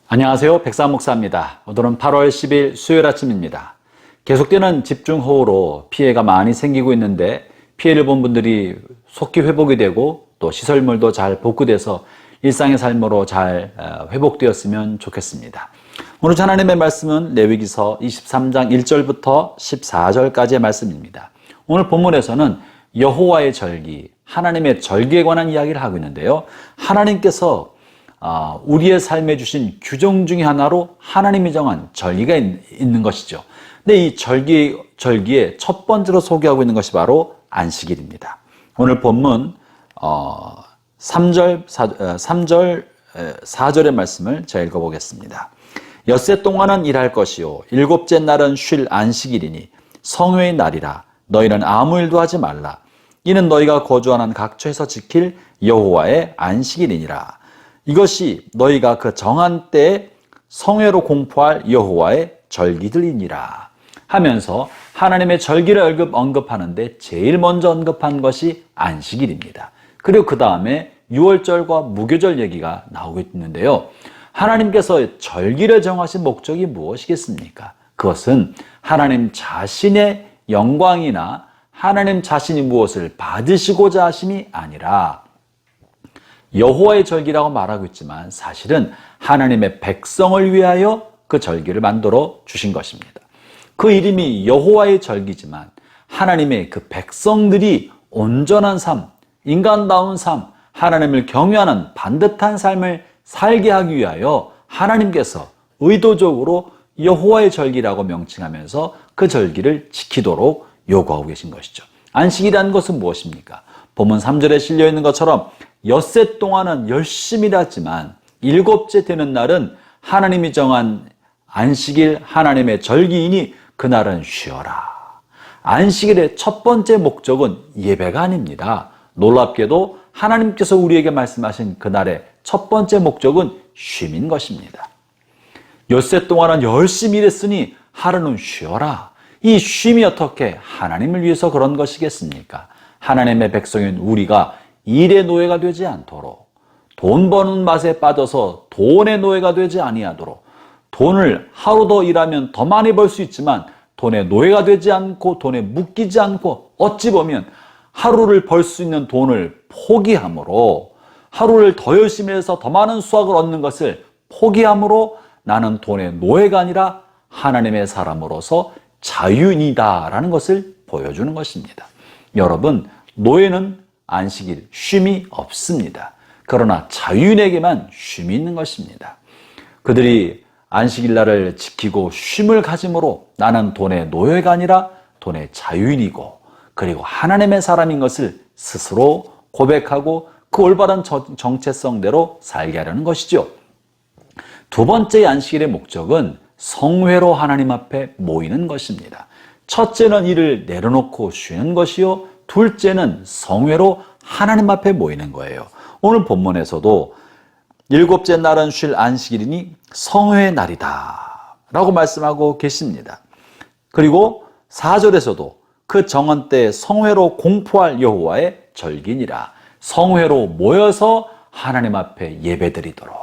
안녕하세요. 백삼 목사입니다. 오늘은 8월 10일 수요일 아침입니다. 계속되는 집중호우로 피해가 많이 생기고 있는데 피해를 본 분들이 속히 회복이 되고 또 시설물도 잘 복구돼서 일상의 삶으로 잘 회복되었으면 좋겠습니다. 오늘 하나님의 말씀은 레위기서 23장 1절부터 14절까지의 말씀입니다. 오늘 본문에서는 여호와의 절기, 하나님의 절기에 관한 이야기를 하고 있는데요. 하나님께서 우리의 삶에 주신 규정 중에 하나로 하나님이 정한 절기가 있는 것이죠. 근데 이 절기의 첫 번째로 소개하고 있는 것이 바로 안식일입니다. 오늘 본문 3절, 4절의 말씀을 제가 읽어보겠습니다. 엿새 동안은 일할 것이요 일곱째 날은 쉴 안식일이니 성회의 날이라. 너희는 아무 일도 하지 말라. 이는 너희가 거주하는 각처에서 지킬 여호와의 안식일이니라. 이것이 너희가 그 정한 때에 성회로 공포할 여호와의 절기들이니라 하면서 하나님의 절기를 언급하는데 제일 먼저 언급한 것이 안식일입니다. 그리고 그 다음에 유월절과 무교절 얘기가 나오고 있는데요. 하나님께서 절기를 정하신 목적이 무엇이겠습니까? 그것은 하나님 자신의 영광이나 하나님 자신이 무엇을 받으시고자 하심이 아니라 여호와의 절기라고 말하고 있지만 사실은 하나님의 백성을 위하여 그 절기를 만들어 주신 것입니다. 그 이름이 여호와의 절기지만 하나님의 그 백성들이 온전한 삶, 인간다운 삶, 하나님을 경외하는 반듯한 삶을 살게 하기 위하여 하나님께서 의도적으로 여호와의 절기라고 명칭하면서 그 절기를 지키도록 요구하고 계신 것이죠. 안식이라는 것은 무엇입니까? 본문 3절에 실려 있는 것처럼 엿새 동안은 열심히 일하지만 일곱째 되는 날은 하나님이 정한 안식일 하나님의 절기이니 그날은 쉬어라. 안식일의 첫 번째 목적은 예배가 아닙니다. 놀랍게도 하나님께서 우리에게 말씀하신 그날의 첫 번째 목적은 쉼인 것입니다. 엿새 동안은 열심히 일했으니 하루는 쉬어라. 이 쉼이 어떻게 하나님을 위해서 그런 것이겠습니까? 하나님의 백성인 우리가 일의 노예가 되지 않도록, 돈 버는 맛에 빠져서 돈의 노예가 되지 아니하도록, 돈을 하루 더 일하면 더 많이 벌 수 있지만 돈의 노예가 되지 않고 돈에 묶이지 않고 어찌 보면 하루를 벌 수 있는 돈을 포기함으로, 하루를 더 열심히 해서 더 많은 수확을 얻는 것을 포기함으로 나는 돈의 노예가 아니라 하나님의 사람으로서 자유인이다라는 것을 보여주는 것입니다. 여러분, 노예는 안식일, 쉼이 없습니다. 그러나 자유인에게만 쉼이 있는 것입니다. 그들이 안식일 날을 지키고 쉼을 가짐으로 나는 돈의 노예가 아니라 돈의 자유인이고 그리고 하나님의 사람인 것을 스스로 고백하고 그 올바른 정체성대로 살게 하려는 것이죠. 두 번째 안식일의 목적은 성회로 하나님 앞에 모이는 것입니다. 첫째는 일을 내려놓고 쉬는 것이요, 둘째는 성회로 하나님 앞에 모이는 거예요. 오늘 본문에서도 일곱째 날은 쉴 안식일이니 성회의 날이다 라고 말씀하고 계십니다. 그리고 4절에서도 그 정한 때에 성회로 공포할 여호와의 절기니라. 성회로 모여서 하나님 앞에 예배드리도록,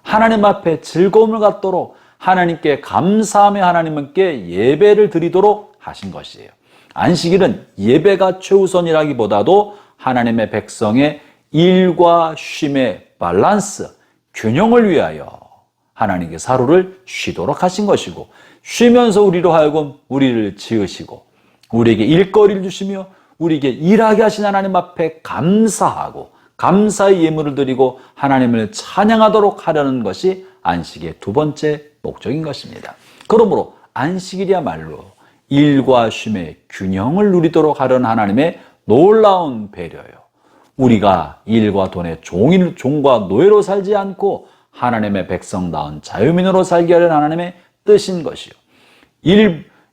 하나님 앞에 즐거움을 갖도록, 하나님께 감사하며 하나님께 예배를 드리도록 하신 것이에요. 안식일은 예배가 최우선이라기보다도 하나님의 백성의 일과 쉼의 밸런스, 균형을 위하여 하나님께서 하루를 쉬도록 하신 것이고, 쉬면서 우리로 하여금 우리를 지으시고 우리에게 일거리를 주시며 우리에게 일하게 하신 하나님 앞에 감사하고 감사의 예물을 드리고 하나님을 찬양하도록 하려는 것이 안식의 두 번째 목적인 것입니다. 그러므로 안식일이야말로 일과 쉼의 균형을 누리도록 하려는 하나님의 놀라운 배려예요. 우리가 일과 돈의 종과 노예로 살지 않고 하나님의 백성다운 자유민으로 살게 하려는 하나님의 뜻인 것이요.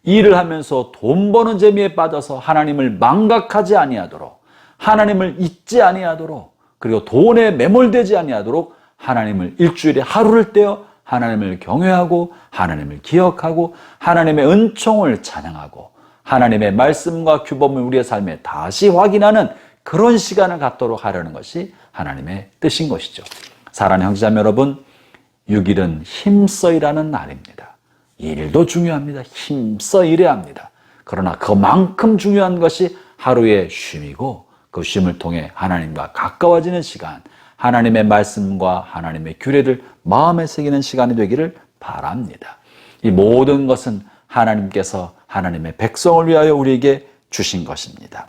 일을 하면서 돈 버는 재미에 빠져서 하나님을 망각하지 아니하도록, 하나님을 잊지 아니하도록, 그리고 돈에 매몰되지 아니하도록 하나님을 일주일에 하루를 떼어 하나님을 경외하고 하나님을 기억하고 하나님의 은총을 찬양하고 하나님의 말씀과 규범을 우리의 삶에 다시 확인하는 그런 시간을 갖도록 하려는 것이 하나님의 뜻인 것이죠. 사랑하는 형제자매 여러분, 6일은 힘써 일하는 날입니다. 일도 중요합니다. 힘써 일해야 합니다. 그러나 그만큼 중요한 것이 하루의 쉼이고 그 쉼을 통해 하나님과 가까워지는 시간, 하나님의 말씀과 하나님의 규례를 마음에 새기는 시간이 되기를 바랍니다. 이 모든 것은 하나님께서 하나님의 백성을 위하여 우리에게 주신 것입니다.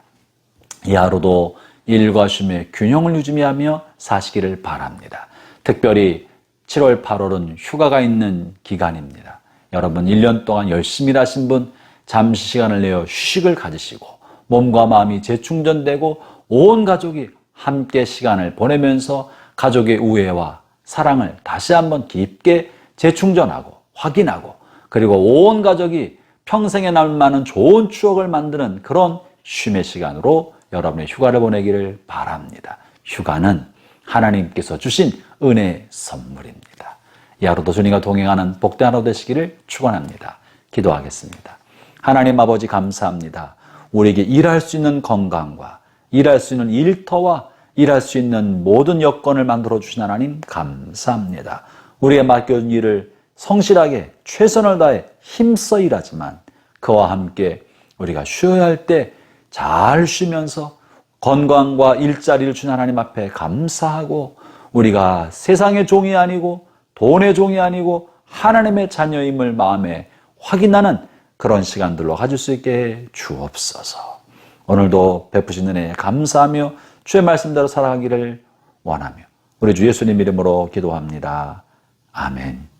이 하루도 일과 쉼의 균형을 유지하며 사시기를 바랍니다. 특별히 7월, 8월은 휴가가 있는 기간입니다. 여러분 1년 동안 열심히 일하신 분 잠시 시간을 내어 휴식을 가지시고 몸과 마음이 재충전되고 온 가족이 함께 시간을 보내면서 가족의 우애와 사랑을 다시 한번 깊게 재충전하고 확인하고 그리고 온 가족이 평생에 남을 만한 좋은 추억을 만드는 그런 쉼의 시간으로 여러분의 휴가를 보내기를 바랍니다. 휴가는 하나님께서 주신 은혜의 선물입니다. 이 하루도 주님과 동행하는 복된 하루 되시기를 축원합니다. 기도하겠습니다. 하나님 아버지 감사합니다. 우리에게 일할 수 있는 건강과 일할 수 있는 일터와 일할 수 있는 모든 여건을 만들어 주신 하나님 감사합니다. 우리의 맡겨진 일을 성실하게 최선을 다해 힘써 일하지만 그와 함께 우리가 쉬어야 할 때 잘 쉬면서 건강과 일자리를 준 하나님 앞에 감사하고 우리가 세상의 종이 아니고 돈의 종이 아니고 하나님의 자녀임을 마음에 확인하는 그런 시간들로 가질 수 있게 주옵소서. 오늘도 베푸신 은혜에 감사하며 주의 말씀대로 살아가기를 원하며 우리 주 예수님 이름으로 기도합니다. 아멘.